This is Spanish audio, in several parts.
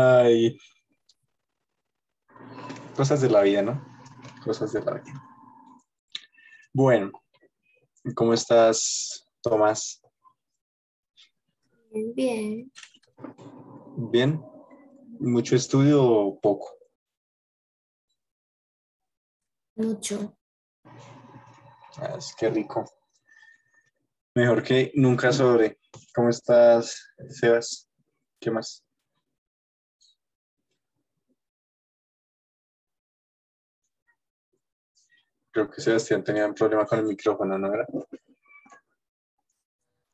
Ay, cosas de la vida, ¿no? Cosas de la vida. Bueno, ¿cómo estás, Tomás? Bien, bien, ¿Bien? ¿Mucho estudio o poco? mucho. Qué rico. Mejor que nunca sobre. ¿Cómo estás, Sebas? ¿Qué más? Creo que Sebastián tenía un problema con el micrófono, ¿no era?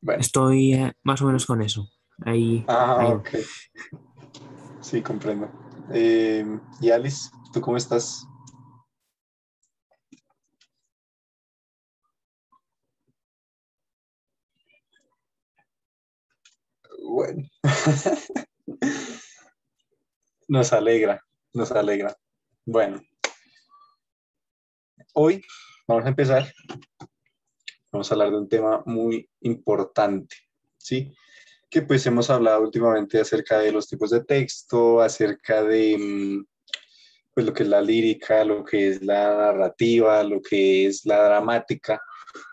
Bueno. Estoy más o menos con eso. Ahí va. Ok. Sí, comprendo. Y Alice, ¿tú cómo estás? Bueno. Nos alegra, nos alegra. Bueno, hoy vamos a empezar. Vamos a hablar de un tema muy importante, ¿sí? Que pues hemos hablado últimamente acerca de los tipos de texto, acerca de pues lo que es la lírica, lo que es la narrativa, lo que es la dramática.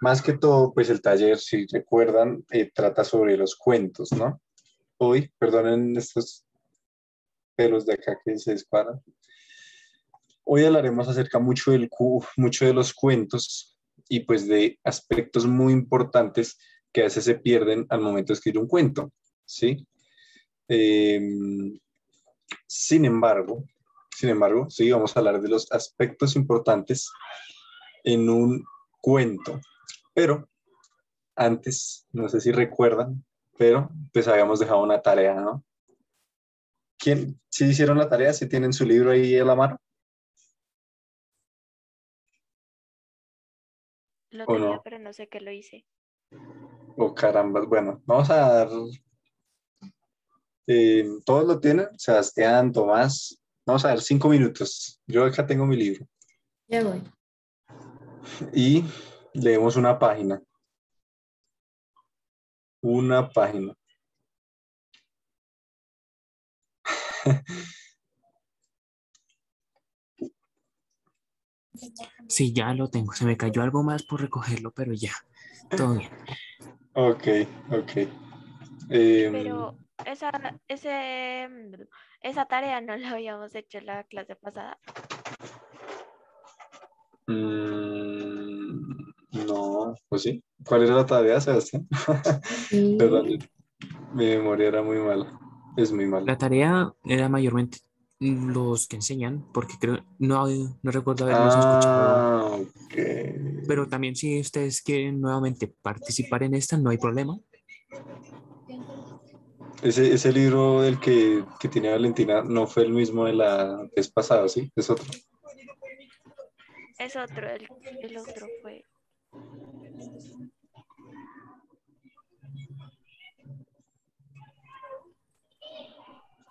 Más que todo, pues el taller, si recuerdan, trata sobre los cuentos, ¿no? Hoy, perdonen estos pelos de acá que se disparan. Hoy hablaremos acerca mucho de los cuentos y pues de aspectos muy importantes que a veces se pierden al momento de escribir un cuento, ¿sí? Eh, sin embargo, sí, vamos a hablar de los aspectos importantes en un cuento. Pero antes, no sé si recuerdan, pero pues habíamos dejado una tarea, ¿no? ¿Quién? ¿Sí hicieron la tarea? ¿Sí tienen su libro ahí a la mano? Lo ¿O tenía, no? pero no sé qué lo hice. Oh, caramba. Bueno, vamos a dar. ¿Todos lo tienen? Sebastián, Tomás. Vamos a ver 5 minutos. Yo acá tengo mi libro. Ya voy. Y leemos una página. Una página. Sí, ya lo tengo. Se me cayó algo más por recogerlo, pero ya. Todo bien. Ok, ok. Em, Pero esa tarea no la habíamos hecho en la clase pasada. no, pues sí. ¿Cuál era la tarea, Sebastián? Perdón, Sí, mi memoria era muy mala. Es muy mala. La tarea era mayormente los que enseñan, porque creo, no recuerdo haberlos escuchado. Ok. Pero también si ustedes quieren nuevamente participar en esta, no hay problema. Ese libro del que tiene Valentina no fue el mismo de la vez pasada, ¿sí? Es otro. Es otro, el otro fue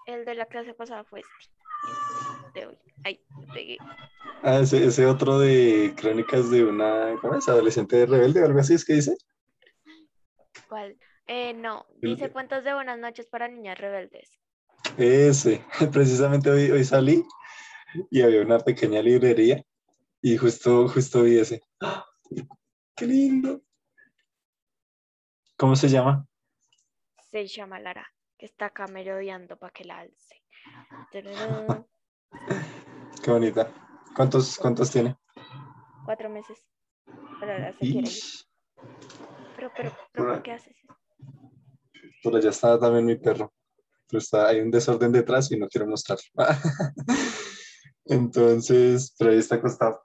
el de la clase pasada fue este de hoy. Ahí, lo pegué. Ese otro de Crónicas de una, ¿cómo es? Adolescente rebelde o algo así, ¿es que dice? ¿Cuál? No, dice El- cuentos de buenas noches para niñas rebeldes. Ese, precisamente hoy salí y había una pequeña librería y justo vi ese. ¡Ah! ¡Qué lindo! ¿Cómo se llama? Se llama Lara, que está acá merodeando para que la alce. Tararán, Qué bonita. ¿Cuántos tiene? 4 meses. Pero ahora se quiere ir. Ish, Pero, ¿por por, qué haces eso? por allá está también mi perro. Pero hay un desorden detrás y no quiero mostrar. Entonces, pero ahí está acostado.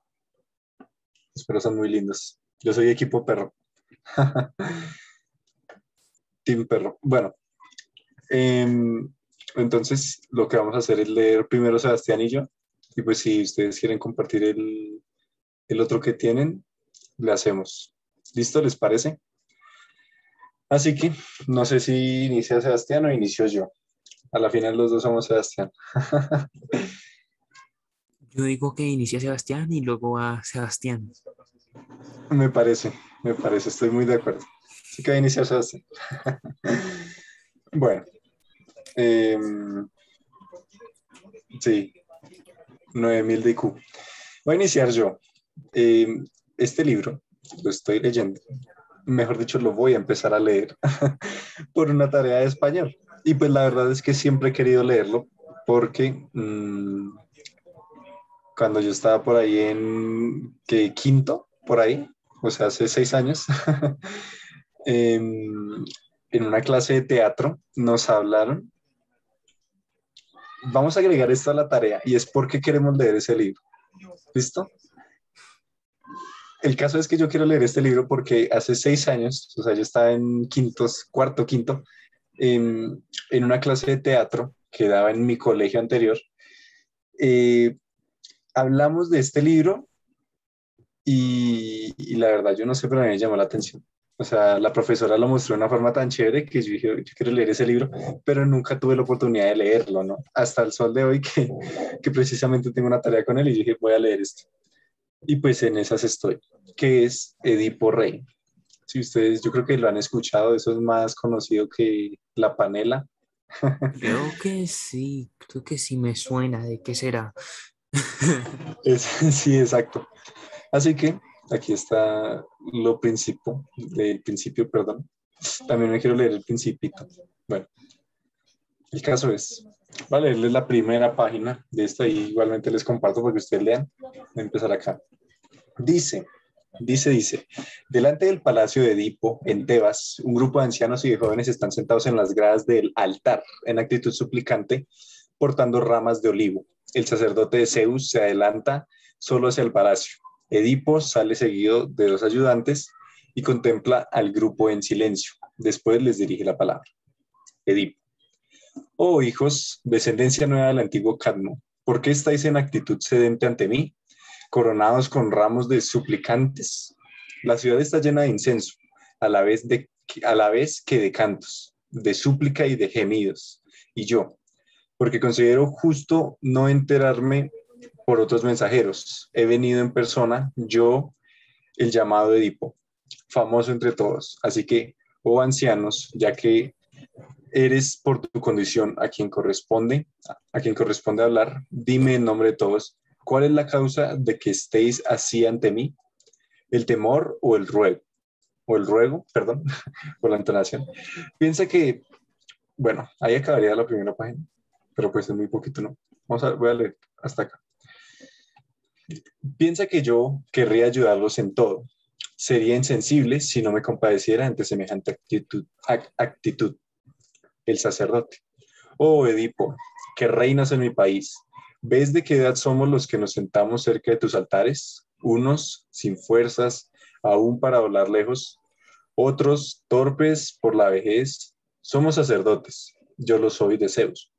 Los perros son muy lindos. Yo soy equipo perro. Team perro. Bueno, entonces lo que vamos a hacer es leer primero Sebastián y yo. Y pues si ustedes quieren compartir el otro que tienen, le hacemos. ¿Listo? ¿Les parece? Así que no sé si inicia Sebastián o inicio yo. A la final los dos somos Sebastián. Yo digo que inicia Sebastián y luego a Sebastián. Me parece, estoy muy de acuerdo. Así que va a iniciar Sebastián. Bueno, Sí, 9000 de IQ. Voy a iniciar yo. Eh, este libro lo estoy leyendo. Mejor dicho, lo voy a empezar a leer por una tarea de español. Y pues la verdad es que siempre he querido leerlo porque cuando yo estaba por ahí en que quinto, por ahí, o sea, hace 6 años, em, en una clase de teatro nos hablaron, vamos a agregar esto a la tarea y es porque queremos leer ese libro. ¿Listo? El caso es que yo quiero leer este libro porque hace 6 años, o sea, yo estaba en cuarto, quinto, en una clase de teatro que daba en mi colegio anterior. eh, Hablamos de este libro y la verdad yo no sé, pero me llamó la atención. O sea, la profesora lo mostró de una forma tan chévere que yo dije, yo quiero leer ese libro, pero nunca tuve la oportunidad de leerlo, ¿no? Hasta el sol de hoy que precisamente tengo una tarea con él y yo dije, voy a leer esto. Y pues en esas estoy, que es Edipo Rey. Si ustedes, yo creo que lo han escuchado, eso es más conocido que La Panela. Creo que sí me suena. ¿De qué será? Sí, exacto. Así que aquí está el principio, perdón. También me quiero leer el principito. Bueno, el caso es, voy a leerles la primera página de esta y igualmente les comparto porque ustedes lean. Voy a empezar acá. Dice, dice, delante del palacio de Edipo, en Tebas, un grupo de ancianos y de jóvenes están sentados en las gradas del altar, en actitud suplicante, portando ramas de olivo. El sacerdote de Zeus se adelanta solo hacia el palacio. Edipo sale seguido de dos ayudantes y contempla al grupo en silencio. Después les dirige la palabra. Edipo. Oh, hijos, descendencia nueva del antiguo Cadmo, ¿por qué estáis en actitud sedente ante mí, coronados con ramos de suplicantes? La ciudad está llena de incenso, a la vez que de cantos, de súplica y de gemidos. Y yo, porque considero justo no enterarme por otros mensajeros, he venido en persona, yo, el llamado Edipo, famoso entre todos. Así que, oh ancianos, ya que eres por tu condición a quien corresponde hablar, dime en nombre de todos, ¿cuál es la causa de que estéis así ante mí? ¿El temor o el ruego? O el ruego, perdón, por la entonación. Piensa que, bueno, ahí acabaría la primera página, pero pues es muy poquito, ¿no? Voy a leer hasta acá. Piensa que yo querría ayudarlos en todo. Sería insensible si no me compadeciera ante semejante actitud. El sacerdote. Oh, Edipo, que reinas en mi país, ¿ves de qué edad somos los que nos sentamos cerca de tus altares? Unos sin fuerzas, aún para volar lejos, otros torpes por la vejez. Somos sacerdotes, yo lo soy de Zeus,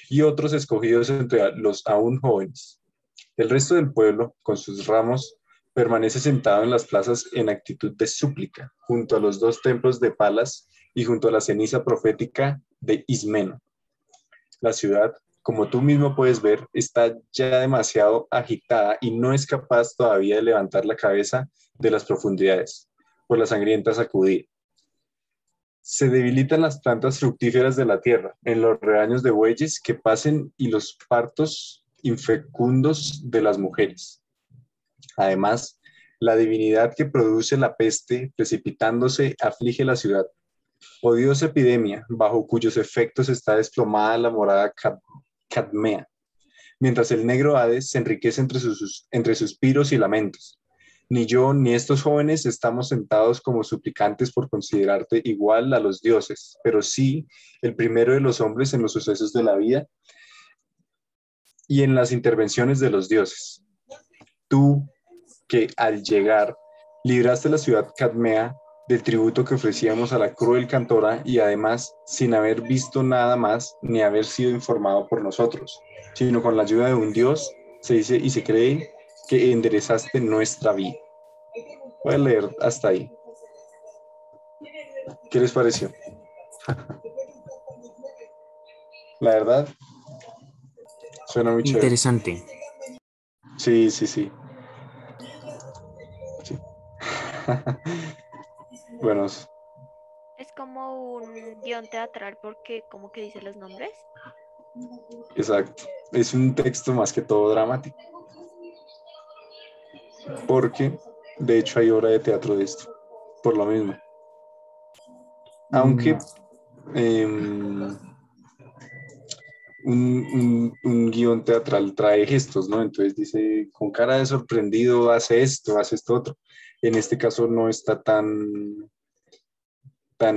y otros escogidos entre los aún jóvenes. El resto del pueblo, con sus ramos, permanece sentado en las plazas en actitud de súplica, junto a los dos templos de Palas y junto a la ceniza profética de Ismeno. La ciudad, como tú mismo puedes ver, está ya demasiado agitada y no es capaz todavía de levantar la cabeza de las profundidades por la sangrienta sacudida. Se debilitan las plantas fructíferas de la tierra en los rebaños de bueyes que pasen y los partos infecundos de las mujeres. Además, la divinidad que produce la peste precipitándose aflige la ciudad. Odiosa epidemia, bajo cuyos efectos está desplomada la morada cadmea, mientras el negro Hades se enriquece entre suspiros y lamentos. Ni yo ni estos jóvenes estamos sentados como suplicantes por considerarte igual a los dioses, pero sí el primero de los hombres en los sucesos de la vida y en las intervenciones de los dioses. Tú, que al llegar libraste la ciudad cadmea del tributo que ofrecíamos a la cruel cantora y además sin haber visto nada más ni haber sido informado por nosotros, sino con la ayuda de un dios, se dice y se cree que enderezaste nuestra vida. Voy a leer hasta ahí. ¿Qué les pareció? La verdad, suena muy chévere. Interesante. Sí, sí, sí. Sí. Bueno, Es como un guión teatral porque como que dice los nombres. exacto. es un texto más que todo dramático, porque de hecho hay obra de teatro de esto, por lo mismo. Aunque em, un guión teatral trae gestos, ¿no? Entonces dice, con cara de sorprendido, hace esto otro. En este caso no está tan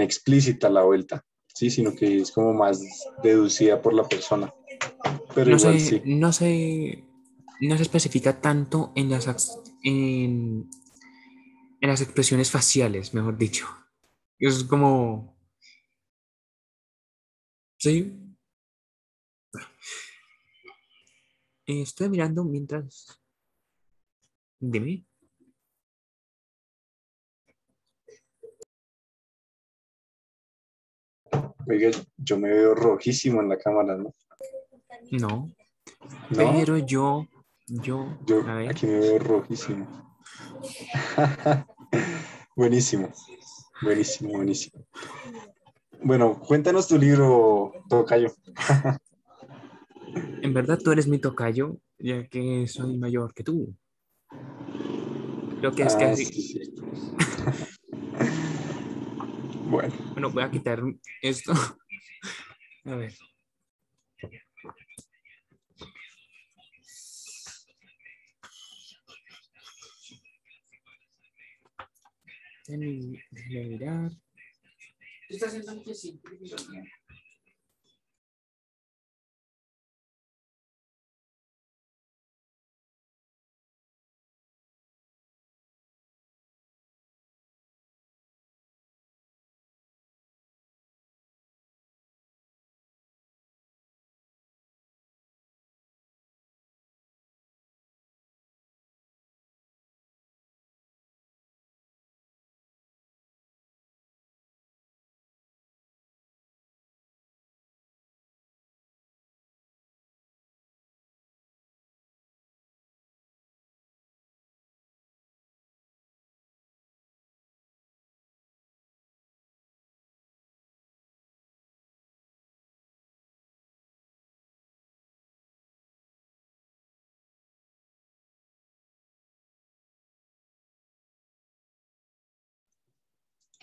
explícita la vuelta, ¿sí? Sino que es como más deducida por la persona. Pero No igual se, sí. no se especifica tanto en en las expresiones faciales, mejor dicho. Es como, sí, estoy mirando mientras, dime. Oiga, yo me veo rojísimo en la cámara, ¿no? No, ¿No? pero yo, Yo a ver, aquí me veo rojísimo. Buenísimo, buenísimo, buenísimo. Bueno, cuéntanos tu libro, Tocayo. en verdad tú eres mi tocayo, ya que soy mayor que tú. Creo que es Ah, casi, sí, sí. Bueno, bueno, voy a quitar esto. A ver, déjame mirar.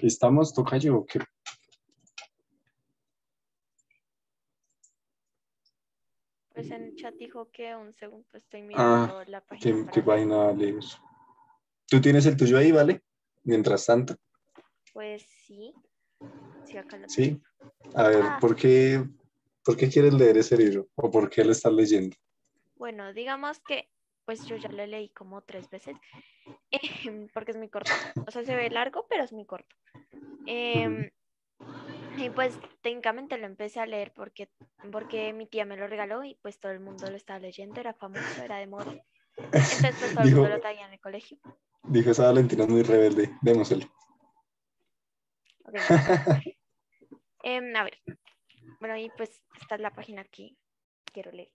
¿estamos, Tocayo? ¿Qué? Pues en el chat dijo que un segundo estoy Ah, mirando la página ¿qué para leer. página va a leer? ¿Tú tienes el tuyo ahí, vale? Mientras tanto, Pues sí, sí, acá lo tengo. sí. A ver, Ah, ¿por qué quieres leer ese libro? ¿O por qué lo estás leyendo? bueno, digamos que pues yo ya lo leí como 3 veces, porque es muy corto. O sea, se ve largo, pero es muy corto. Ujú. Em, y pues técnicamente lo empecé a leer porque mi tía me lo regaló y pues todo el mundo lo estaba leyendo, era famoso, era de moda. Entonces pues todo el mundo Dijo, lo traía en el colegio. dijo, esa Valentina es muy rebelde, démoselo. Ok. A ver, bueno, y pues esta es la página que quiero leer.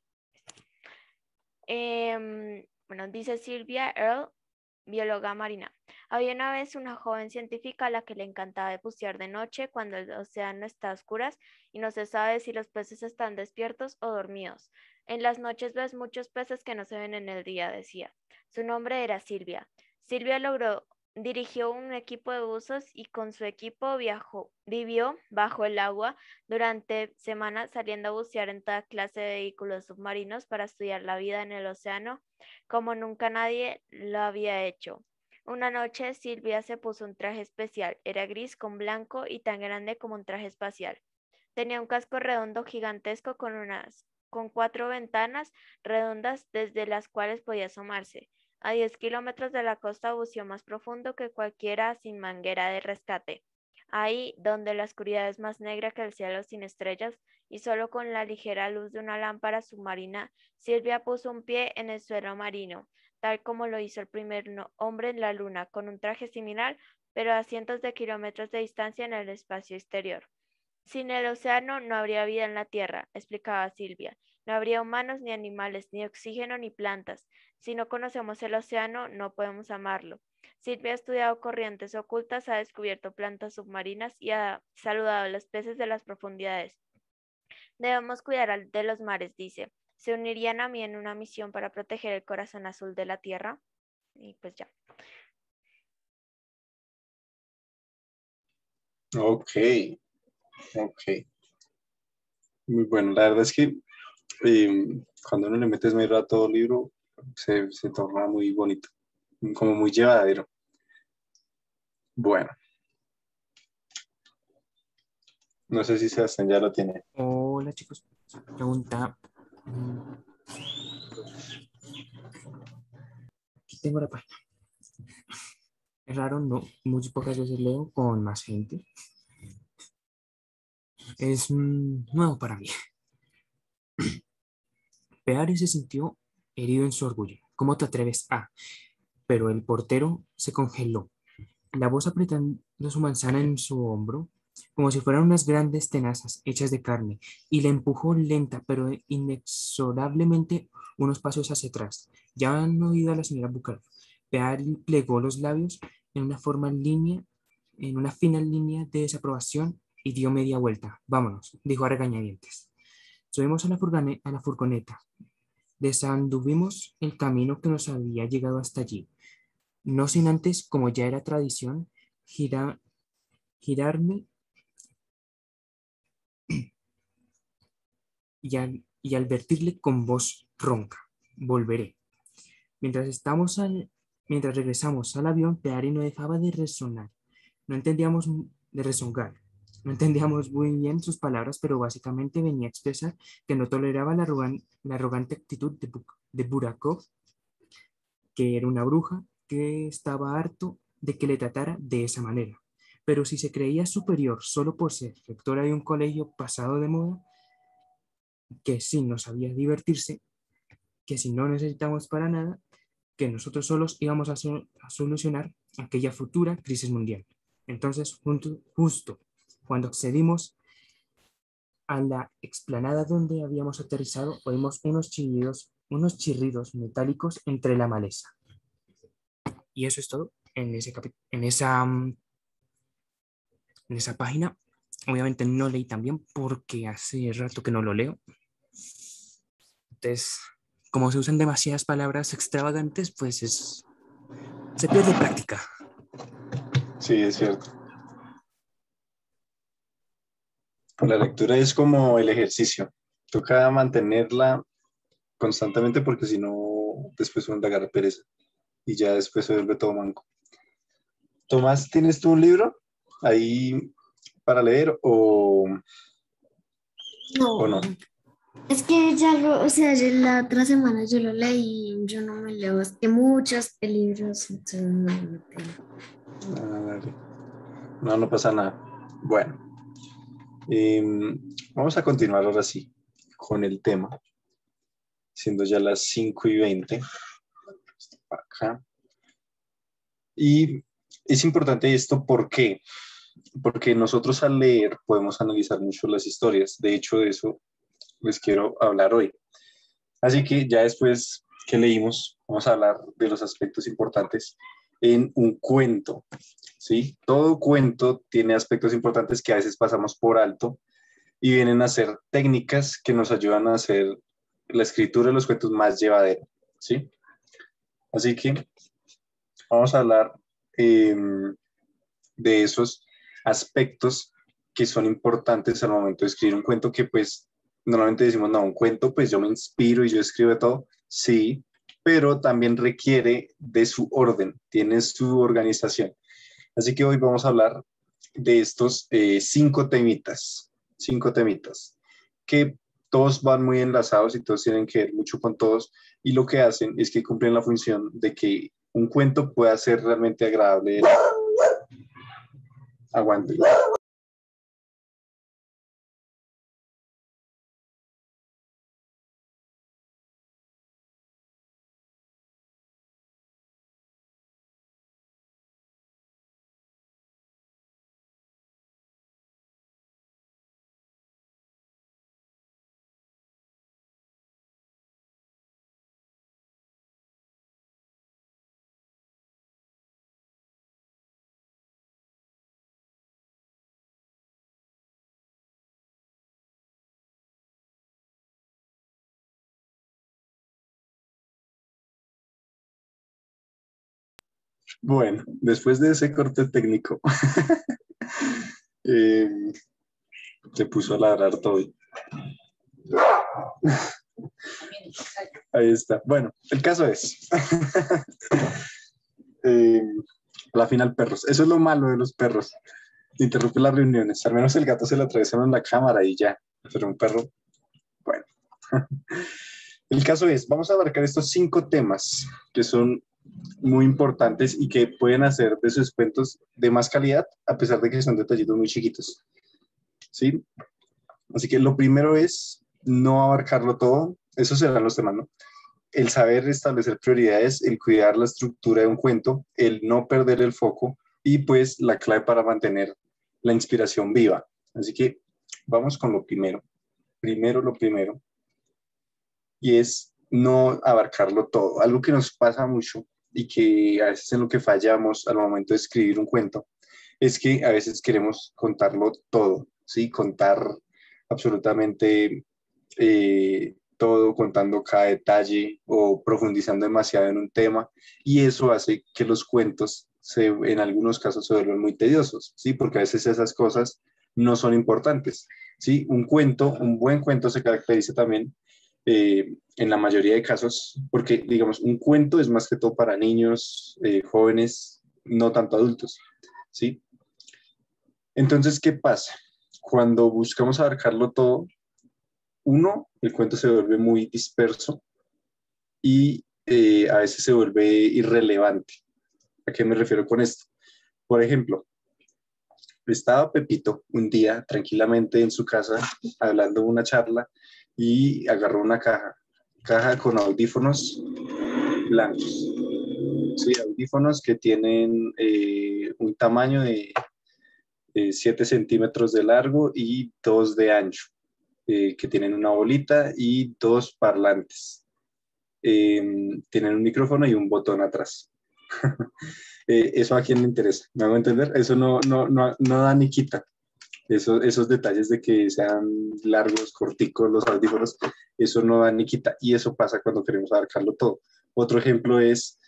Bueno, dice Silvia Earle, bióloga marina. Había una vez una joven científica a la que le encantaba bucear de noche cuando el océano está a oscuras y no se sabe si los peces están despiertos o dormidos. En las noches ves muchos peces que no se ven en el día, decía. Su nombre era Silvia. Silvia dirigió un equipo de buzos y con su equipo vivió bajo el agua durante semanas saliendo a bucear en toda clase de vehículos submarinos para estudiar la vida en el océano como nunca nadie lo había hecho. Una noche Silvia se puso un traje especial. Era gris con blanco y tan grande como un traje espacial. Tenía un casco redondo gigantesco con 4 ventanas redondas desde las cuales podía asomarse. A 10 kilómetros de la costa buceó más profundo que cualquiera sin manguera de rescate. Ahí, donde la oscuridad es más negra que el cielo sin estrellas, y solo con la ligera luz de una lámpara submarina, Silvia puso un pie en el suelo marino, tal como lo hizo el primer hombre en la luna, con un traje similar, pero a cientos de kilómetros de distancia en el espacio exterior. Sin el océano no habría vida en la Tierra, explicaba Silvia. No habría humanos ni animales, ni oxígeno ni plantas. Si no conocemos el océano, no podemos amarlo. Silvia ha estudiado corrientes ocultas, ha descubierto plantas submarinas y ha saludado a los peces de las profundidades. Debemos cuidar de los mares, dice. ¿Se unirían a mí en una misión para proteger el corazón azul de la Tierra? Y pues ya. Ok, ok. Muy bueno. La verdad es que cuando uno le mete esmero a todo libro, se torna muy bonito, como muy llevadero. Bueno, no sé si Sebastián ya lo tiene. Hola chicos, pregunta. Aquí tengo la página. Es raro, no, muy pocas veces leo con más gente. Es nuevo para mí. Peare se sintió herido en su orgullo. ¿Cómo te atreves a? Pero el portero se congeló. La voz apretando su manzana en su hombro, como si fueran unas grandes tenazas hechas de carne, y le empujó lenta pero inexorablemente unos pasos hacia atrás. Ya han oído a la señora Bucal. Peari plegó los labios en una forma línea, en una fina línea de desaprobación y dio media vuelta. Vámonos, dijo a regañadientes. Subimos a a la furgoneta. Desanduvimos el camino que nos había llegado hasta allí, no sin antes, como ya era tradición, gira- girarme y advertirle con voz ronca, volveré. Mientras, mientras regresamos al avión, Peari no dejaba de resonar. No entendíamos de rezongar. No entendíamos muy bien sus palabras, pero básicamente venía a expresar que no toleraba la arrogante actitud de Burakov, que era una bruja, que estaba harto de que le tratara de esa manera. Pero si se creía superior solo por ser rectora de un colegio pasado de moda, que sí no sabía divertirse, que si no necesitamos para nada, que nosotros solos íbamos a solucionar aquella futura crisis mundial. Entonces, justo cuando accedimos a la explanada donde habíamos aterrizado, oímos unos chirridos metálicos entre la maleza. Y eso es todo en esa página. Obviamente no leí también porque hace rato que no lo leo. Entonces, como se usan demasiadas palabras extravagantes, se pierde práctica. Sí, es cierto. La lectura es como el ejercicio. Toca mantenerla constantemente porque si no, después uno le agarra pereza y ya después se vuelve todo manco. Tomás, ¿tienes tú un libro ahí para leer o No, no? es que ya o sea, ya la otra semana yo lo leí, yo no me leo, es que muchos libros, entonces no tengo. Ah, dale. No, no pasa nada. Bueno, vamos a continuar ahora sí con el tema, siendo ya las 5:20. Acá. Y es importante esto, ¿por qué? Porque nosotros al leer podemos analizar mucho las historias. De hecho, de eso les quiero hablar hoy. Así que ya después que leímos, vamos a hablar de los aspectos importantes en un cuento, ¿sí? Todo cuento tiene aspectos importantes que a veces pasamos por alto y vienen a ser técnicas que nos ayudan a hacer la escritura de los cuentos más llevadera, ¿sí? Así que vamos a hablar eh, de esos aspectos que son importantes al momento de escribir un cuento que pues normalmente decimos, no, un cuento pues yo me inspiro y yo escribo todo, sí, pero también requiere de su orden, tiene su organización. Así que hoy vamos a hablar de estos 5 temitas, que todos van muy enlazados y todos tienen que ver mucho con todos y lo que hacen es que cumplen la función de que un cuento pueda ser realmente agradable. Aguante. Bueno, después de ese corte técnico, eh, se puso a ladrar todo. Ahí está. Bueno, el caso es, eh, a la final perros. Eso es lo malo de los perros. Interrumpe las reuniones. Al menos el gato se lo atraviesa en la cámara y ya. Pero un perro, bueno. El caso es, vamos a abarcar estos 5 temas que son muy importantes y que pueden hacer de sus cuentos de más calidad, a pesar de que son detallitos muy chiquitos. ¿Sí? Así que lo primero es no abarcarlo todo. Esos serán los temas, ¿no? El saber establecer prioridades, el cuidar la estructura de un cuento, el no perder el foco y pues la clave para mantener la inspiración viva. Así que vamos con lo primero. Lo primero, y es no abarcarlo todo. Algo que nos pasa mucho y que a veces en lo que fallamos al momento de escribir un cuento es que a veces queremos contarlo todo, ¿sí? Contar absolutamente todo, contando cada detalle o profundizando demasiado en un tema, y eso hace que los cuentos en algunos casos se vuelvan muy tediosos, ¿sí? Porque a veces esas cosas no son importantes, ¿sí? Un buen cuento se caracteriza también en la mayoría de casos, porque digamos, un cuento es más que todo para niños, jóvenes, no tanto adultos, ¿sí? Entonces, ¿qué pasa? Cuando buscamos abarcarlo todo, uno, el cuento se vuelve muy disperso y a veces se vuelve irrelevante. ¿A qué me refiero con esto? Por ejemplo, estaba Pepito un día tranquilamente en su casa hablando una charla y agarró una caja con audífonos blancos. Sí, audífonos que tienen un tamaño de 7 centímetros de largo y 2 de ancho, que tienen una bolita y 2 parlantes. Tienen un micrófono y un botón atrás. Eso a quién le interesa, ¿me hago entender? Eso no da ni quita. Esos detalles de que sean largos, corticos los audífonos, eso no da ni quita. Y eso pasa cuando queremos abarcarlo todo. Otro ejemplo es,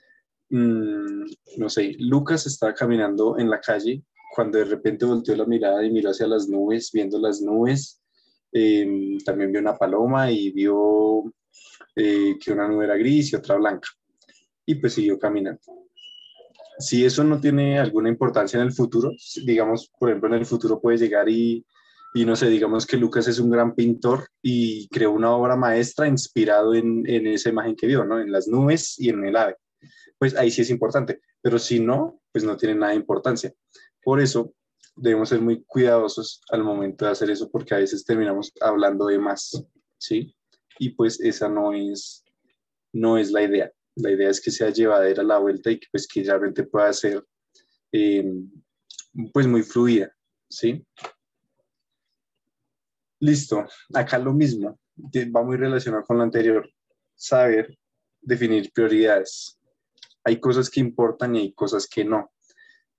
no sé, Lucas estaba caminando en la calle cuando de repente volteó la mirada y miró hacia las nubes, viendo las nubes. También vio una paloma y vio que una nube era gris y otra blanca. Y pues siguió caminando. Si eso no tiene alguna importancia en el futuro, digamos, por ejemplo, en el futuro puede llegar y no sé, digamos que Lucas es un gran pintor y creó una obra maestra inspirado en esa imagen que vio, ¿no? En las nubes y en el ave. Pues ahí sí es importante, pero si no, pues no tiene nada de importancia. Por eso debemos ser muy cuidadosos al momento de hacer eso, porque a veces terminamos hablando de más, ¿sí? Y pues esa no es la idea. La idea es que sea llevadera la vuelta y que, pues, que realmente pueda ser eh, pues muy fluida, ¿sí? Listo, acá lo mismo, va muy relacionado con lo anterior, saber definir prioridades. Hay cosas que importan y hay cosas que no.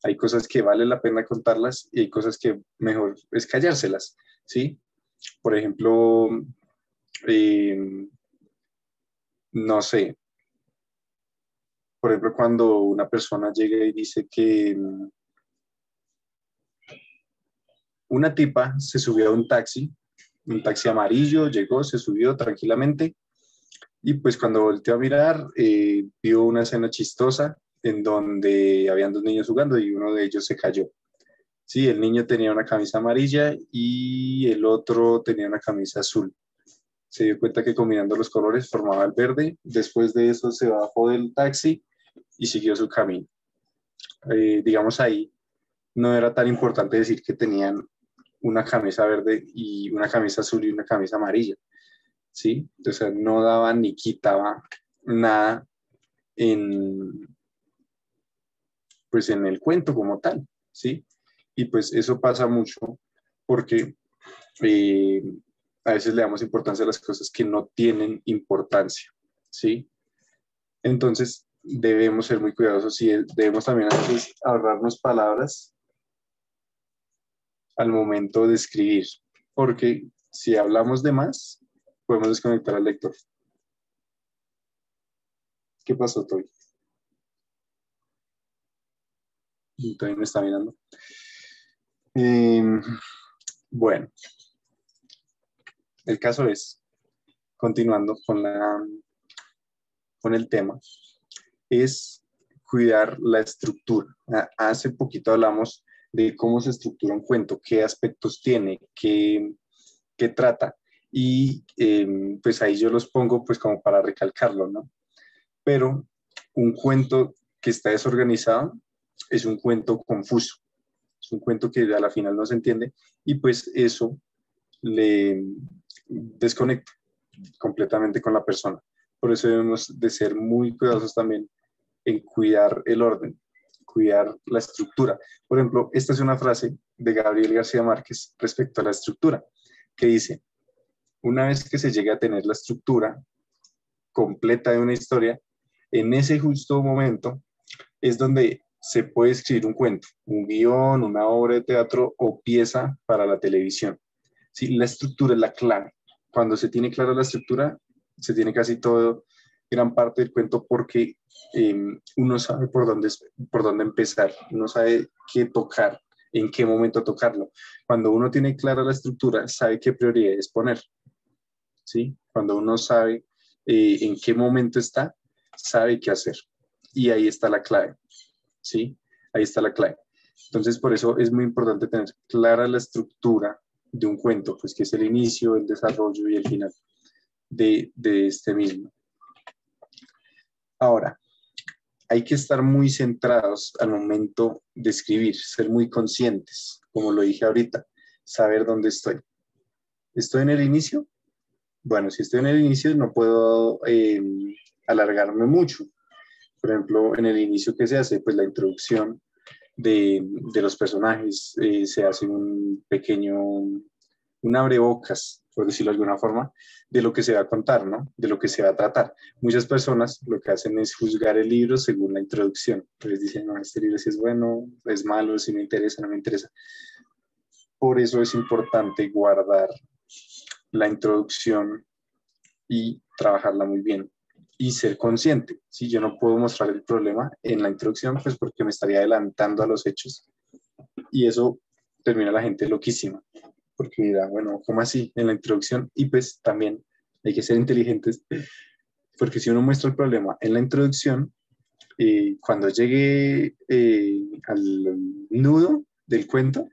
Hay cosas que vale la pena contarlas y hay cosas que mejor es callárselas, ¿sí? Por ejemplo, eh, no sé, por ejemplo, cuando una persona llega y dice que una tipa se subió a un taxi amarillo, llegó, se subió tranquilamente y pues cuando volteó a mirar vio una escena chistosa en donde habían 2 niños jugando y uno de ellos se cayó. Sí, el niño tenía una camisa amarilla y el otro tenía una camisa azul. Se dio cuenta que combinando los colores formaba el verde. Después de eso se bajó del taxi y siguió su camino. Digamos ahí, no era tan importante decir que tenían una camisa verde y una camisa azul y una camisa amarilla, ¿sí? O sea, no daba ni quitaba nada en, pues en el cuento como tal, ¿sí? Y pues eso pasa mucho porque eh, a veces le damos importancia a las cosas que no tienen importancia, ¿sí? Entonces debemos ser muy cuidadosos y debemos también a veces ahorrarnos palabras al momento de escribir, porque si hablamos de más, podemos desconectar al lector. ¿Qué pasó, Toy? todavía me está mirando. Bueno, el caso es, continuando con el tema, es cuidar la estructura. Hace poquito hablamos de cómo se estructura un cuento, qué aspectos tiene, qué trata. Y pues ahí yo los pongo pues como para recalcarlo, ¿no? Pero un cuento que está desorganizado es un cuento confuso, es un cuento que a la final no se entiende y pues eso le desconecta completamente con la persona. Por eso debemos de ser muy cuidadosos también en cuidar el orden, cuidar la estructura. Por ejemplo, esta es una frase de Gabriel García Márquez respecto a la estructura, que dice: una vez que se llegue a tener la estructura completa de una historia, en ese justo momento es donde se puede escribir un cuento, un guión, una obra de teatro o pieza para la televisión. Sí, la estructura es la clave. Cuando se tiene clara la estructura, se tiene casi todo, gran parte del cuento, porque uno sabe por dónde empezar, uno sabe qué tocar, en qué momento tocarlo. Cuando uno tiene clara la estructura, sabe qué prioridades poner. ¿Sí? Cuando uno sabe en qué momento está, sabe qué hacer. Y ahí está la clave. ¿Sí? Ahí está la clave. Entonces, por eso es muy importante tener clara la estructura de un cuento, pues que es el inicio, el desarrollo y el final de este mismo. Ahora, hay que estar muy centrados al momento de escribir, ser muy conscientes, como lo dije ahorita, saber dónde estoy. ¿Estoy en el inicio? Bueno, si estoy en el inicio no puedo alargarme mucho. Por ejemplo, en el inicio, ¿qué se hace? Pues la introducción de los personajes, se hace un abrebocas, por decirlo de alguna forma, de lo que se va a contar, ¿no? De lo que se va a tratar. Muchas personas lo que hacen es juzgar el libro según la introducción. Entonces dicen, no, este libro sí es bueno, es malo, si me interesa, no me interesa. Por eso es importante guardar la introducción y trabajarla muy bien y ser consciente. Si yo no puedo mostrar el problema en la introducción, pues porque me estaría adelantando a los hechos y eso termina la gente loquísima, porque dirá, bueno, ¿cómo así en la introducción? Y pues también hay que ser inteligentes, porque si uno muestra el problema en la introducción, cuando llegue al nudo del cuento,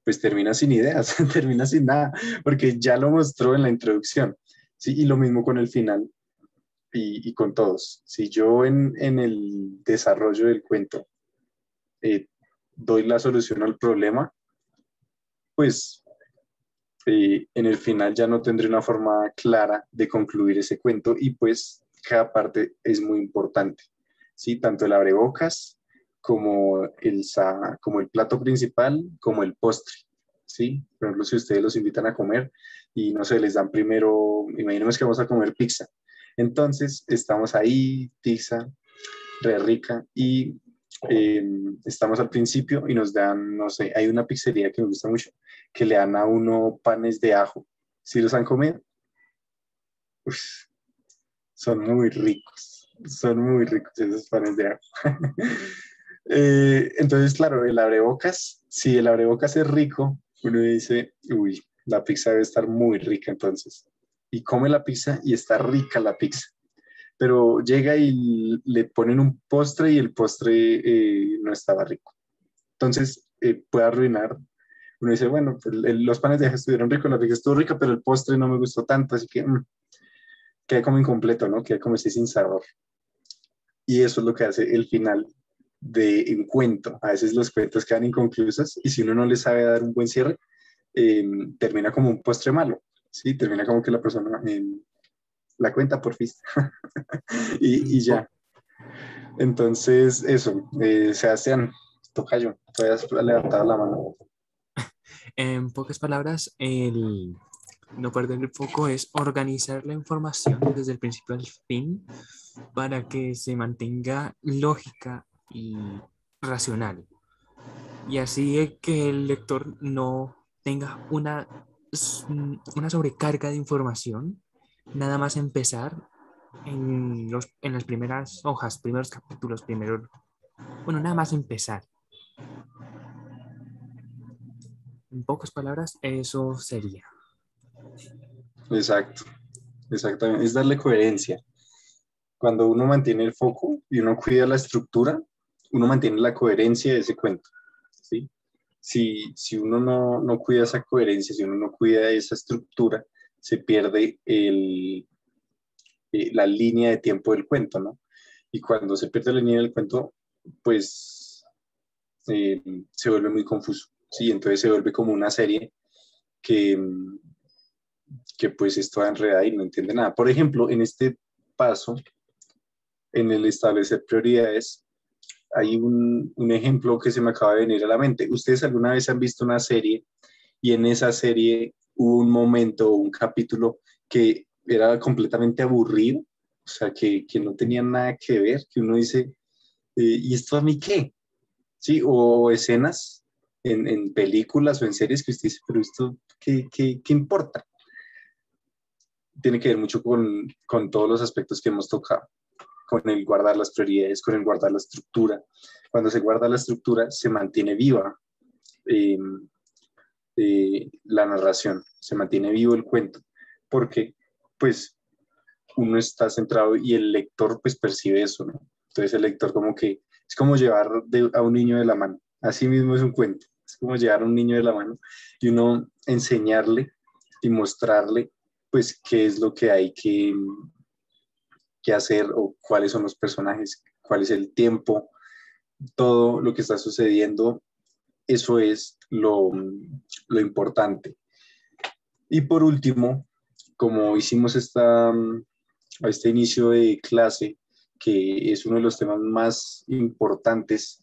pues termina sin ideas, termina sin nada, porque ya lo mostró en la introducción. ¿Sí? Y lo mismo con el final y con todos. Si yo en el desarrollo del cuento doy la solución al problema, pues en el final ya no tendré una forma clara de concluir ese cuento y pues cada parte es muy importante. ¿Sí? Tanto el abrebocas como el plato principal, como el postre. ¿Sí? Por ejemplo, si ustedes los invitan a comer y no sé, les dan primero, imaginemos que vamos a comer pizza. Entonces, estamos ahí, pizza, re rica, y estamos al principio y nos dan, no sé, hay una pizzería que me gusta mucho, que le dan a uno panes de ajo. ¿Sí los han comido? Uf, son muy ricos esos panes de ajo. Entonces, claro, el abrebocas, si el abrebocas es rico, uno dice, uy, la pizza debe estar muy rica entonces. Y come la pizza y está rica la pizza. Pero llega y le ponen un postre y el postre no estaba rico. Entonces, puede arruinar. Uno dice, bueno, pues, los panes de ajo estuvieron ricos, la pizza estuvo rica, pero el postre no me gustó tanto, así que queda como incompleto, ¿no? Queda como así sin sabor. Y eso es lo que hace el final de un cuento. A veces los cuentos quedan inconclusos y si uno no le sabe dar un buen cierre, termina como un postre malo, ¿sí? Termina como que la persona la cuenta por fin y ya. Entonces, eso, Sebastián, tocayo, todavía has levantado la mano. En pocas palabras, el no perder el foco es organizar la información desde el principio al fin para que se mantenga lógica y racional. Y así es que el lector no tenga una sobrecarga de información, nada más empezar en las primeras hojas, primeros capítulos, primeros Bueno, nada más empezar. En pocas palabras, eso sería. Exacto, exactamente. Es darle coherencia. Cuando uno mantiene el foco y uno cuida la estructura, uno mantiene la coherencia de ese cuento, ¿sí? Si uno no cuida esa coherencia, si uno no cuida esa estructura, se pierde la línea de tiempo del cuento, ¿no? Y cuando se pierde la línea del cuento, pues se vuelve muy confuso, ¿sí? Entonces se vuelve como una serie que, que pues es toda enredada y no entiende nada. Por ejemplo, en este paso, en el establecer prioridades, hay un ejemplo que se me acaba de venir a la mente. ¿Ustedes alguna vez han visto una serie y en esa serie hubo un momento o un capítulo que era completamente aburrido? O sea, que no tenía nada que ver, que uno dice, ¿y esto a mí qué? ¿Sí? O escenas en películas o en series que usted dice, pero esto, ¿qué importa? Tiene que ver mucho con todos los aspectos que hemos tocado, con el guardar las prioridades, con el guardar la estructura. Cuando se guarda la estructura, se mantiene viva eh, la narración, se mantiene vivo el cuento, porque pues uno está centrado y el lector pues percibe eso, ¿no? Entonces el lector como que es como llevar a un niño de la mano, así mismo es un cuento, es como llevar a un niño de la mano y uno enseñarle y mostrarle pues qué es lo que hay que hacer o cuáles son los personajes, cuál es el tiempo, todo lo que está sucediendo, eso es lo importante. Y por último, como hicimos a este inicio de clase, que es uno de los temas más importantes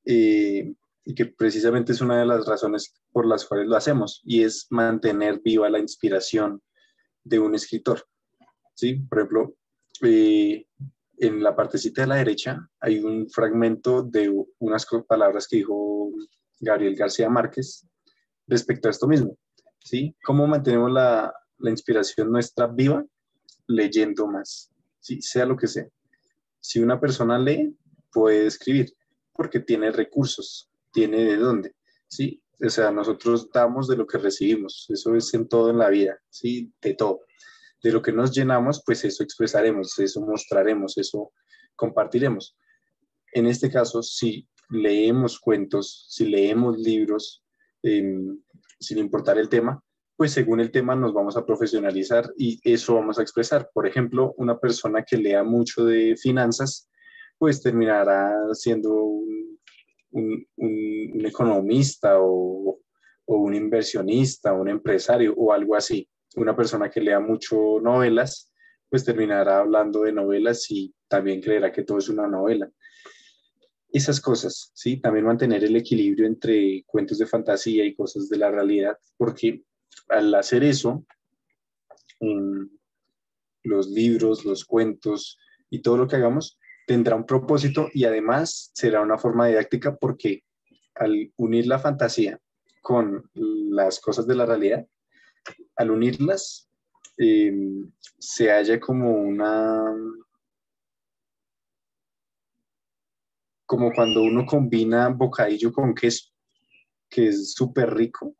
y que precisamente es una de las razones por las cuales lo hacemos, y es mantener viva la inspiración de un escritor. ¿Sí? Por ejemplo, en la partecita de la derecha hay un fragmento de unas palabras que dijo Gabriel García Márquez respecto a esto mismo. ¿Sí? ¿Cómo mantenemos la inspiración nuestra viva? Leyendo más, ¿sí? Sea lo que sea. Si una persona lee, puede escribir, porque tiene recursos, tiene de dónde, ¿sí? O sea, nosotros damos de lo que recibimos, eso es en todo en la vida, ¿sí? De todo. De lo que nos llenamos, pues eso expresaremos, eso mostraremos, eso compartiremos. En este caso, si leemos cuentos, si leemos libros, eh, sin importar el tema, pues según el tema nos vamos a profesionalizar y eso vamos a expresar. Por ejemplo, una persona que lea mucho de finanzas, pues terminará siendo un economista o un inversionista, un empresario o algo así. Una persona que lea mucho novelas, pues terminará hablando de novelas y también creerá que todo es una novela. Esas cosas, ¿sí? También mantener el equilibrio entre cuentos de fantasía y cosas de la realidad, porque al hacer eso, los libros, los cuentos y todo lo que hagamos tendrá un propósito y además será una forma didáctica porque al unir la fantasía con las cosas de la realidad, al unirlas, eh, se halla como cuando uno combina bocadillo con queso, que es súper rico.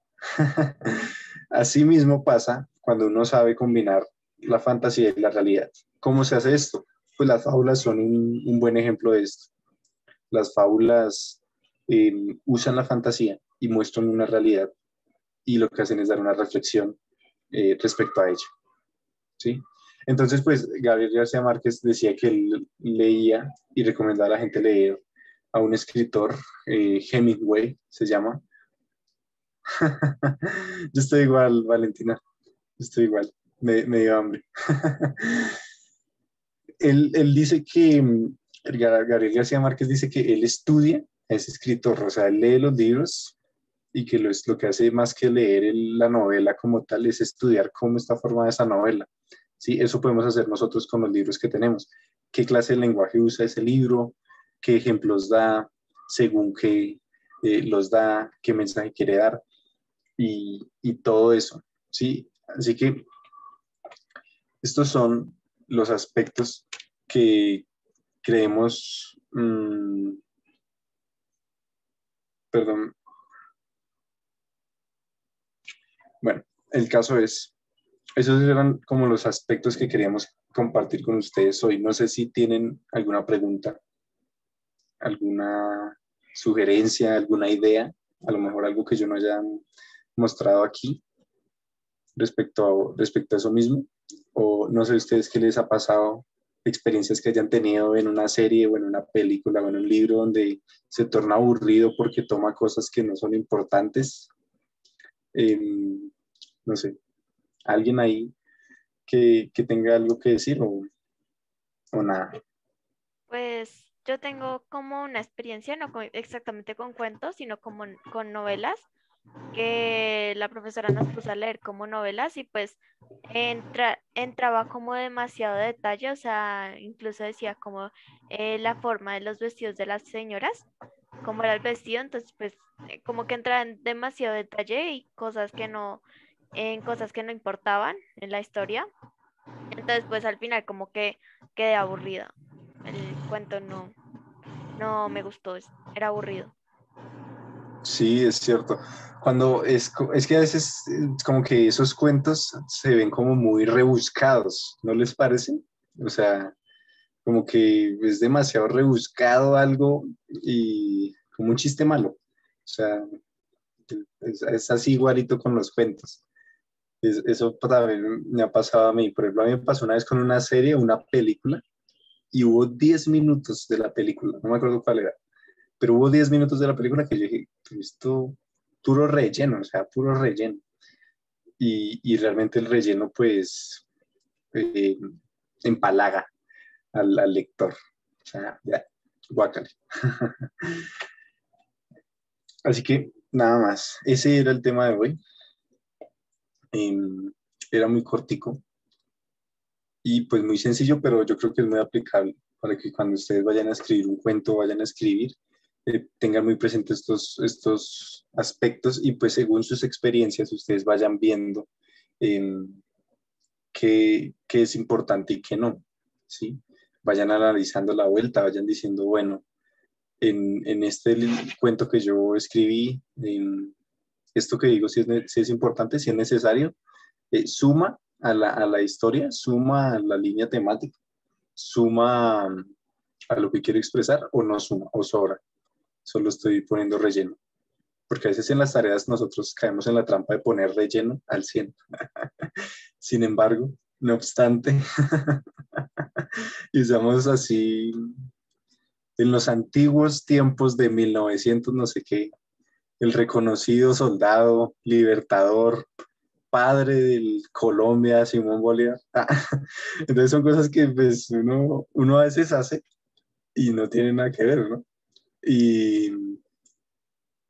Así mismo pasa cuando uno sabe combinar la fantasía y la realidad. ¿Cómo se hace esto? Pues las fábulas son un buen ejemplo de esto. Las fábulas usan la fantasía y muestran una realidad y lo que hacen es dar una reflexión respecto a ella. ¿Sí? Entonces, pues Gabriel García Márquez decía que él leía y recomendaba a la gente leer a un escritor, Hemingway se llama. Yo estoy igual, Valentina, estoy igual, me dio hambre. Él dice que, Gabriel García Márquez dice que él estudia, es escritor, o sea, él lee los libros y que lo que hace más que leer la novela como tal es estudiar cómo está formada esa novela. ¿Sí? Eso podemos hacer nosotros con los libros que tenemos. ¿Qué clase de lenguaje usa ese libro? ¿Qué ejemplos da? ¿Según qué los da? ¿Qué mensaje quiere dar? Y todo eso. ¿Sí? Así que estos son los aspectos que creemos perdón. Bueno, el caso es, esos eran como los aspectos que queríamos compartir con ustedes hoy. No sé si tienen alguna pregunta, alguna sugerencia, alguna idea, a lo mejor algo que yo no haya mostrado aquí respecto a eso mismo, o no sé ustedes qué les ha pasado, experiencias que hayan tenido en una serie o en una película o en un libro donde se torna aburrido porque toma cosas que no son importantes. No sé, alguien ahí que tenga algo que decir o nada. Pues yo tengo como una experiencia, no exactamente con cuentos, sino como con novelas, que la profesora nos puso a leer como novelas y pues entraba como demasiado detalle, o sea, incluso decía como la forma de los vestidos de las señoras, cómo era el vestido, entonces pues como que entraba en demasiado detalle y en cosas que no importaban en la historia. Entonces pues al final como que quedé aburrida. El cuento no me gustó, era aburrido. Sí, es cierto. Cuando es que a veces como que esos cuentos se ven como muy rebuscados, ¿no les parece? O sea, como que es demasiado rebuscado algo y como un chiste malo. O sea, es así igualito con los cuentos. Eso también me ha pasado a mí. Por ejemplo, a mí me pasó una vez con una serie, una película, y hubo 10 minutos de la película, no me acuerdo cuál era, pero hubo 10 minutos de la película que yo dije, esto, puro relleno, o sea, puro relleno. Y realmente el relleno, pues, eh, empalaga al lector. O sea, ya, guácale. Así que nada más, ese era el tema de hoy. Era muy cortico y pues muy sencillo, pero yo creo que es muy aplicable para que cuando ustedes vayan a escribir un cuento, vayan a escribir, tengan muy presentes estos aspectos y pues según sus experiencias ustedes vayan viendo eh, qué es importante y qué no, ¿sí? Vayan analizando la vuelta, vayan diciendo, bueno, en este cuento que yo escribí, esto que digo, si es importante, si es necesario, suma a la historia, suma a la línea temática, suma a lo que quiero expresar o no suma o sobra. Solo estoy poniendo relleno. Porque a veces en las tareas nosotros caemos en la trampa de poner relleno al 100. Sin embargo, no obstante, y usamos así en los antiguos tiempos de 1900, no sé qué, el reconocido soldado, libertador, padre del Colombia, Simón Bolívar. Entonces son cosas que pues, uno a veces hace y no tiene nada que ver, ¿no? Y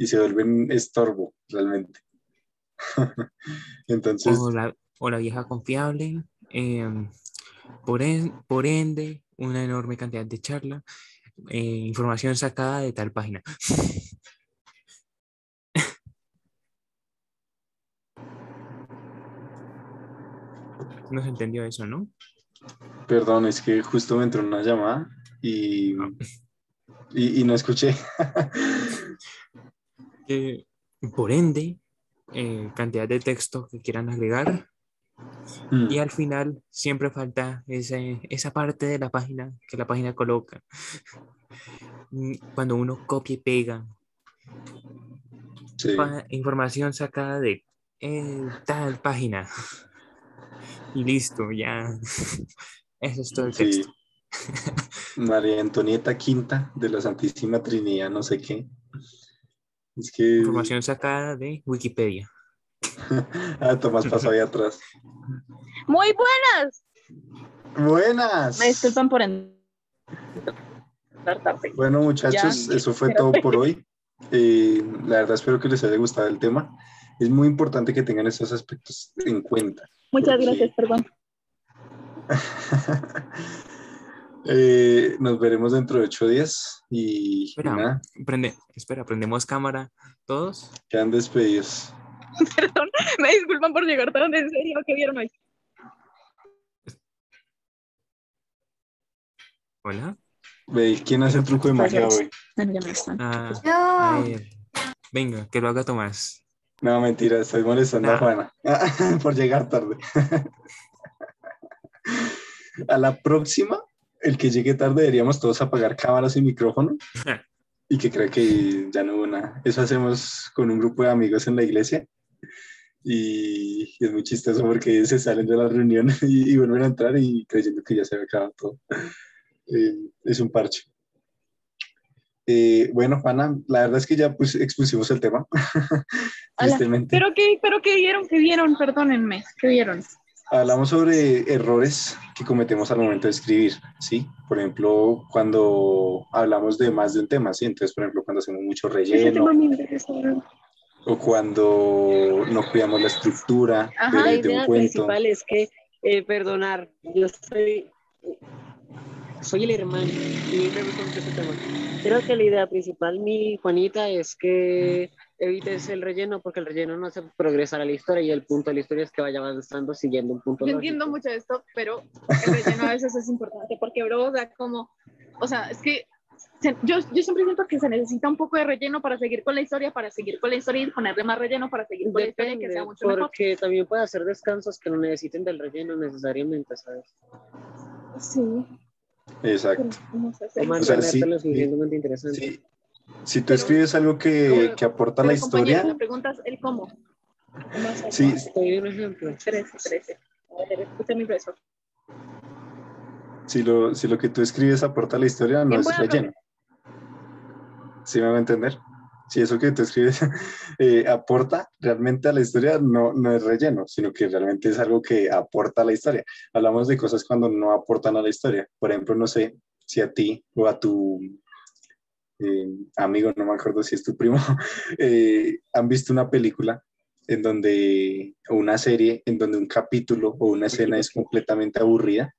se vuelven estorbo realmente. Entonces, O la vieja confiable, por ende, una enorme cantidad de charla, información sacada de tal página. No se entendió eso, ¿no? perdón, es que justo me entró una llamada y, Ah. y no escuché. Que, por ende, cantidad de texto que quieran agregar y al final siempre falta esa parte de la página que la página coloca. Cuando uno copia y pega Sí, información sacada de tal página y listo, ya. Eso es todo el texto. sí. María Antonieta Quinta de la Santísima Trinidad, no sé qué. Es que... Información sacada de Wikipedia. Tomás pasó ahí atrás. Muy buenas. Buenas. Me disculpan por entrar tarde. Bueno, muchachos, Ya, eso fue espérate. todo por hoy. La verdad espero que les haya gustado el tema. Es muy importante que tengan estos aspectos en cuenta. Muchas porque, gracias, perdón. nos veremos dentro de 8 días y nada, Prendemos cámara todos. quedan despedidos. Perdón, me disculpan por llegar tarde, en serio, ¿qué vieron hoy? Hola. Ve, ¿quién hace el truco de magia hoy? Bueno, ya me están. Ah, Yo. a ver. Venga, que lo haga Tomás. No, mentira, estoy molestando a Nah. Juana por llegar tarde. A la próxima, el que llegue tarde, deberíamos todos apagar cámaras y micrófono y que crea que ya no hubo nada. Eso hacemos con un grupo de amigos en la iglesia y es muy chistoso porque se salen de la reunión y vuelven a entrar y creyendo que ya se había acabado todo. Es un parche. Bueno, Juana, la verdad es que ya pues expusimos el tema. Ala, Tristemente. pero ¿qué vieron? Perdónenme, ¿qué vieron? Hablamos sobre errores que cometemos al momento de escribir, ¿sí? Por ejemplo, cuando hablamos de más de un tema, ¿sí? Entonces, por ejemplo, cuando hacemos mucho Ese relleno tema me interesa. o cuando no cuidamos la estructura Ajá. La de un idea cuento. principal es que, perdonar, yo soy el hermano y me gusta mucho este tema. Creo que la idea principal, mi Juanita, es que evites el relleno porque el relleno no hace progresar a la historia y el punto de la historia es que vaya avanzando siguiendo un punto Yo lógico. entiendo mucho esto, pero el relleno a veces es importante porque, bro, es que yo siempre siento que se necesita un poco de relleno para seguir con la historia y ponerle más relleno para seguir con la historia y que sea mucho mejor. Porque también puede hacer descansos que no necesiten del relleno necesariamente, ¿sabes? Sí. Exacto. Pero ¿cómo se hace? O sea, mantenértelo sí, suficientemente interesante. Sí. Si tú Pero- escribes algo que aporta a la Pero, compañero, historia, me preguntas el cómo. sí, Te doy un ejemplo. 13. A ver, escucha mi profesor. si lo que tú escribes aporta a la historia, no ¿Quién es puede relleno. ¿Sí me va a entender? Si eso que tú escribes aporta realmente a la historia, no es relleno, sino que realmente es algo que aporta a la historia. Hablamos de cosas cuando no aportan a la historia. Por ejemplo, no sé si a ti o a tu amigo, no me acuerdo si es tu primo, han visto una película o una serie en donde un capítulo o una escena es completamente aburrida.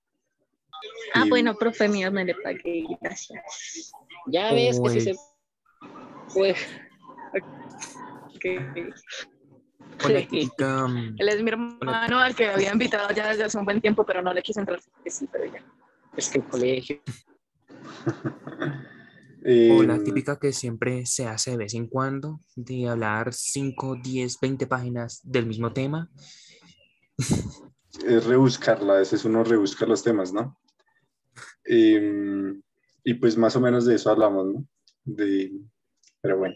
Ah, Y- bueno, profe mío, me le pagué, gracias. Ya ves que sí se puede. O la típica, Él es mi hermano al que había invitado ya desde hace un buen tiempo, pero no le quise entrar. Sí, pero ya. Es que el colegio. o la eh, típica que siempre se hace de vez en cuando, de hablar 5, 10, 20 páginas del mismo tema. es rebuscarla, a veces uno rebusca los temas, ¿no? Y pues más o menos de eso hablamos, ¿no? Pero bueno.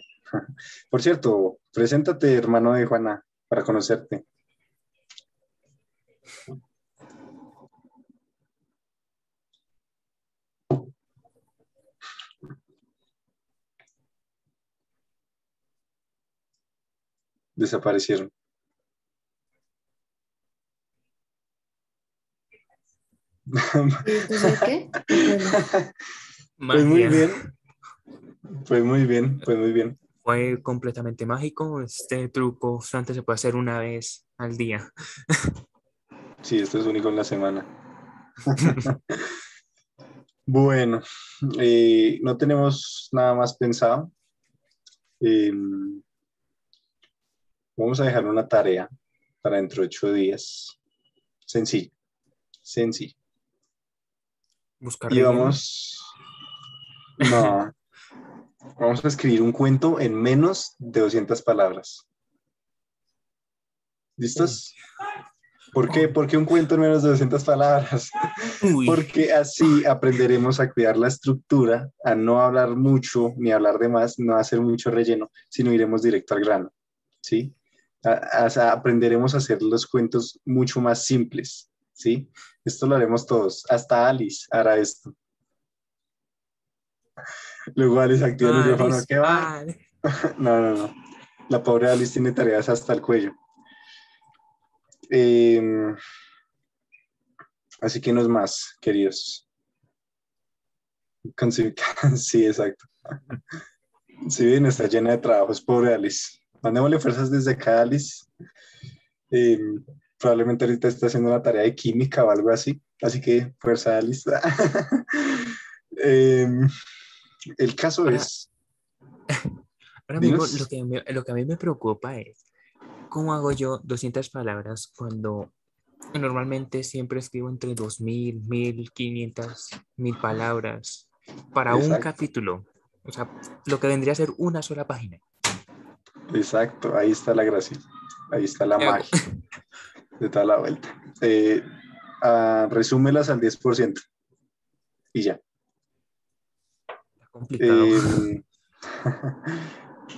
Por cierto, preséntate, hermano de Juana, para conocerte. Desaparecieron. ¿Entonces qué? Bueno, Pues muy Magia. bien. Pues muy bien, pues muy bien. Fue completamente mágico. Este truco solamente se puede hacer una vez al día. Sí, esto es único en la semana. Bueno, no tenemos nada más pensado. Eh, Vamos a dejar una tarea para dentro de 8 días. Sencillo, sencillo. Buscar Y relleno. vamos a escribir un cuento en menos de 200 palabras. ¿Listos? ¿Por qué? ¿Por qué un cuento en menos de 200 palabras? Uy, Porque así aprenderemos a cuidar la estructura, a no hablar mucho ni hablar de más, no hacer mucho relleno, sino iremos directo al grano, ¿sí? Aprenderemos a hacer los cuentos mucho más simples, ¿sí? Esto lo haremos todos, hasta Alice hará esto. Luego Alice activa el micrófono, ¿qué va? No. La pobre Alice tiene tareas hasta el cuello. Así que no es más, queridos. Sí, exacto. Sí, bien, está llena de trabajos, pobre Alice. Mandémosle fuerzas desde acá, Alice. Probablemente ahorita está haciendo una tarea de química o algo así. Así que fuerza, Alice. El caso Ahora- es... ahora mismo Dinos. lo que a mí me preocupa es cómo hago yo 200 palabras cuando normalmente siempre escribo entre 2000, 1500, 1000 palabras para un Exacto. capítulo. O sea, lo que vendría a ser una sola página. Exacto, ahí está la gracia. Ahí está la ¿Qué hago? magia de toda la vuelta. Resúmelas al 10% y ya. Está complicado.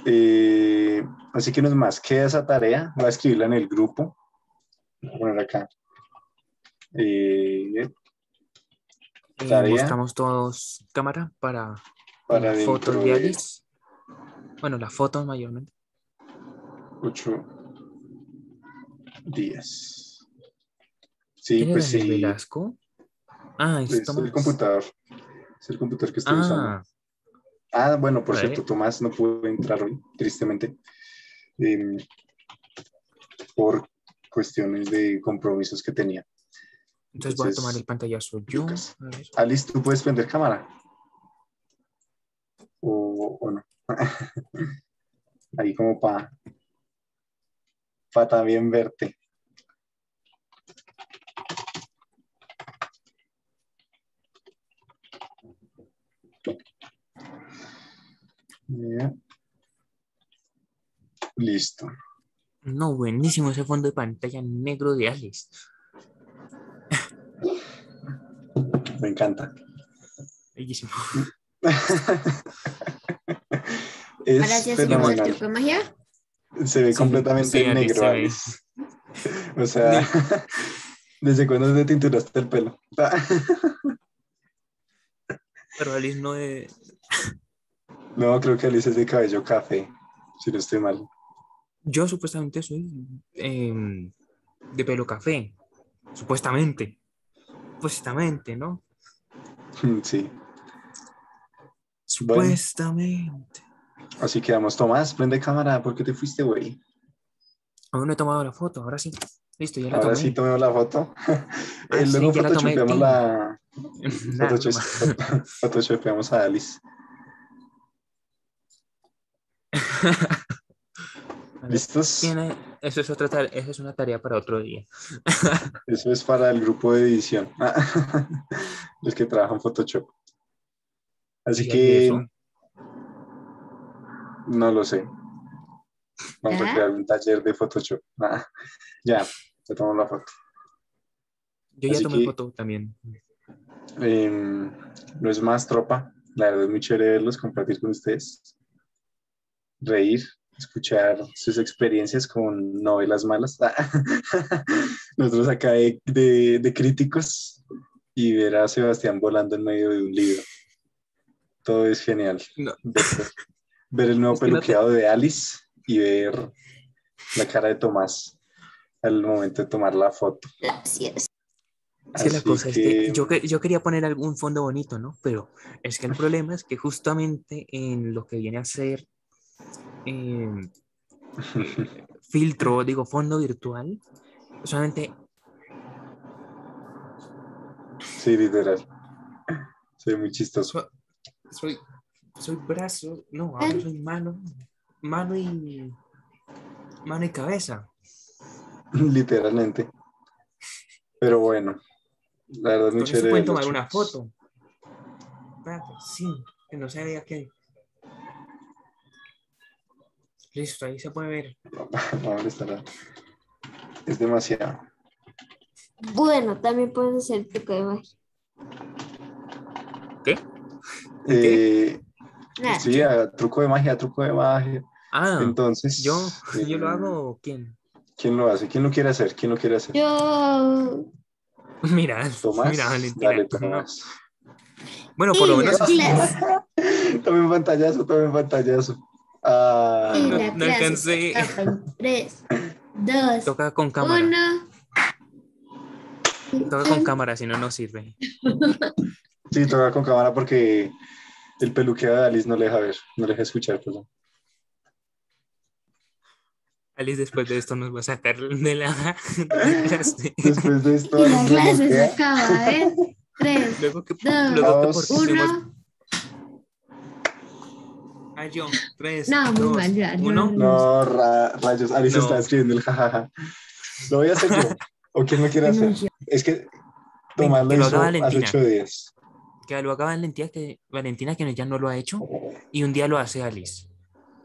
Eh, así que no es más, queda esa tarea, voy a escribirla en el grupo, voy a poner acá. Tarea Mostramos todos cámara para para las fotos dentro de de Alice. Bueno, las fotos mayormente. 8 días. Sí, ¿Quién pues era Daniel sí, Velasco? Ah, es es el Tomás. computador. Es el computador que estoy usando. Bueno, por cierto, Vale. Tomás no pudo entrar hoy, tristemente, por cuestiones de compromisos que tenía. Entonces voy a tomar el Entonces, pantallazo yo. Lucas. A ver. Alice, ¿tú puedes prender cámara? ¿O no? Ahí como para también verte. Ya. Listo. No, buenísimo ese fondo de pantalla negro de Alice. Me encanta. Bellísimo. Es Ahora sí hacemos el fenomenal. truco de magia. Se ve Sí, completamente sí, Alice, negro, se ve. Alice. O sea, ¿desde cuándo te tinturaste el pelo? Pero Alice no es. No, creo que Alice es de cabello café, si no estoy mal. Yo supuestamente soy de pelo café. Supuestamente. Supuestamente, ¿no? Sí. Bueno, Supuestamente. así quedamos. Tomás, prende cámara, ¿por qué te fuiste, güey? Aún no he tomado la foto, ahora sí. Listo, ya la Ahora sí tomé. tomemos la foto. Sí, Luego ya la tomé. photoshopeamos Tin. la... Nada, broma. Photoshopeamos a Alice. Vale. ¿Listos? Eso es otra eso es una tarea para otro día. Eso es para el grupo de edición. Los que trabajan Photoshop. Así ¿Y ahí que eso? no lo sé. Vamos a ¿Ya? crear un taller de Photoshop. Ya tomamos la foto. Yo ya Así tomé que foto también. no es más, tropa. La verdad es muy chévere verlos, compartir con ustedes, reír, escuchar sus experiencias con novelas malas. Nosotros acá de críticos y ver a Sebastián volando en medio de un libro. Todo es genial. No, Ver el nuevo es que no te... peluqueado de Alice y ver la cara de Tomás al momento de tomar la foto. Gracias. Es que la Así cosa es que que yo quería poner algún fondo bonito, ¿no? Pero es que el problema es que justamente en lo que viene a ser filtro, digo, fondo virtual, solamente sí, literal. Soy muy chistoso. soy, soy brazo, no, ahora soy mano y cabeza. Literalmente. Pero bueno, la verdad es muy Con eso chévere pueden verlos, tomar una chicos. foto. Espérate, sí, que no se vea que... Listo, ahí se puede ver. No, estará. Es demasiado. Bueno, también puedes hacer el truco de magia. ¿Qué? ¿Un qué? Nada. Sí, truco de magia, truco de magia. Ah, yo, Entonces, yo lo hago o quién. ¿quién lo hace? ¿Quién lo quiere hacer? ¿Quién lo quiere hacer? Yo. Mira, mira, Tomás, Valentina. dale, No. Tomás. Bueno, por Y lo la menos así. clase. Tome un pantallazo, tome un pantallazo. Ah, Y No, la no clase alcancé. se acaba en 3, 2, Toca con cámara. 1. Toca con cámara, si no, no sirve. sí, toca con cámara porque el peluqueado de Alice no le deja ver, no le deja escuchar, perdón. Alice después de esto nos va a sacar de la clase. Después de esto, Y la Alice me clase se bloquea. acaba en 3, Luego que 2, por pusimos 1. yo, 3, No, muy 2, mal, ya, 1. No, rayos, Alice está No. escribiendo el jajaja. Lo voy a hacer yo. ¿O quién lo quiere Bueno, hacer? yo. Es que Venga, Tomás lo que lo haga hizo hace Valentina. 8 días. Que lo haga Valentina, que ya no lo ha hecho. Y un día lo hace Alice.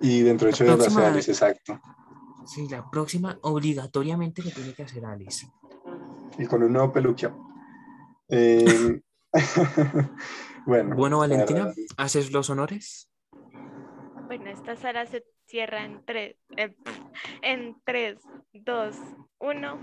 Y dentro de 8 días lo hace Alice, exacto. Sí, la próxima obligatoriamente lo tiene que hacer Alice. Y con un nuevo peluquio. Eh, Bueno, Valentina, verdad. ¿haces los honores? Bueno, esta sala se cierra en 3, 2, 1.